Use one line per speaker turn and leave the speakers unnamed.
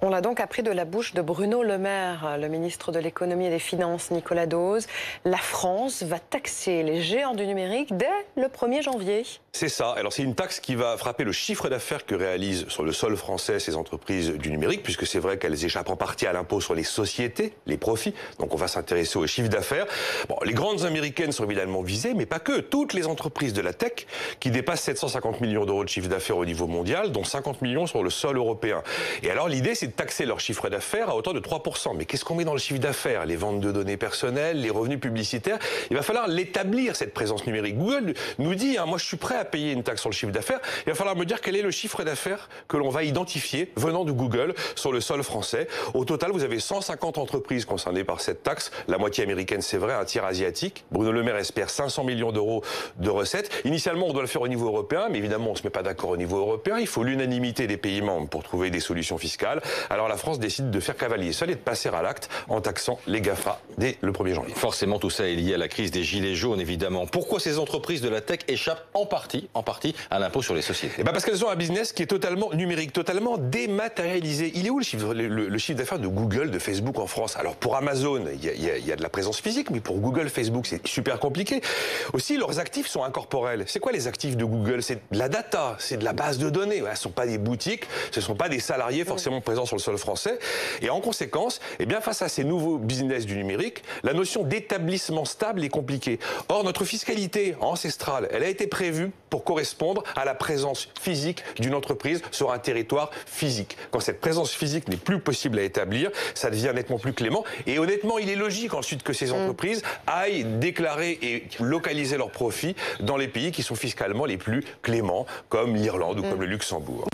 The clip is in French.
On l'a donc appris de la bouche de Bruno Le Maire, le ministre de l'économie et des finances, Nicolas Dose. La France va taxer les géants du numérique dès le 1er janvier.
C'est ça. Alors c'est une taxe qui va frapper le chiffre d'affaires que réalisent sur le sol français ces entreprises du numérique, puisque c'est vrai qu'elles échappent en partie à l'impôt sur les sociétés, les profits. Donc on va s'intéresser au chiffre d'affaires. Bon, les grandes américaines sont évidemment visées, mais pas que. Toutes les entreprises de la tech qui dépassent 750 millions d'euros de chiffre d'affaires au niveau mondial, dont 50 millions sur le sol européen. Et alors l'idée, c'est de taxer leur chiffre d'affaires à hauteur de 3%. Mais qu'est-ce qu'on met dans le chiffre d'affaires? Les ventes de données personnelles, les revenus publicitaires. Il va falloir l'établir, cette présence numérique. Google nous dit, moi je suis prêt à payer une taxe sur le chiffre d'affaires. Il va falloir me dire quel est le chiffre d'affaires que l'on va identifier venant de Google sur le sol français. Au total, vous avez 150 entreprises concernées par cette taxe. La moitié américaine, c'est vrai, un tiers asiatique. Bruno Le Maire espère 500 millions d'euros de recettes. Initialement, on doit le faire au niveau européen, mais évidemment, on ne se met pas d'accord au niveau européen. Il faut l'unanimité des pays membres pour trouver des solutions fiscales. Alors la France décide de faire cavalier seul et de passer à l'acte en taxant les GAFA dès le 1er janvier.
Forcément, tout ça est lié à la crise des gilets jaunes, évidemment. Pourquoi ces entreprises de la tech échappent en partie à l'impôt sur les sociétés?
Parce qu'elles ont un business qui est totalement numérique, totalement dématérialisé. Il est où le chiffre d'affaires de Google, de Facebook en France? Alors pour Amazon, il y a de la présence physique, mais pour Google, Facebook, c'est super compliqué. Aussi, leurs actifs sont incorporels. C'est quoi les actifs de Google? C'est de la data, c'est de la base de données. Ce ne sont pas des boutiques, ce ne sont pas des salariés forcément présents sur le sol français. Et en conséquence, face à ces nouveaux business du numérique, la notion d'établissement stable est compliquée. Or, notre fiscalité ancestrale, elle a été prévue pour correspondre à la présence physique d'une entreprise sur un territoire physique. Quand cette présence physique n'est plus possible à établir, ça devient nettement plus clément. Et honnêtement, il est logique ensuite que ces entreprises aillent déclarer et localiser leurs profits dans les pays qui sont fiscalement les plus cléments, comme l'Irlande ou comme le Luxembourg.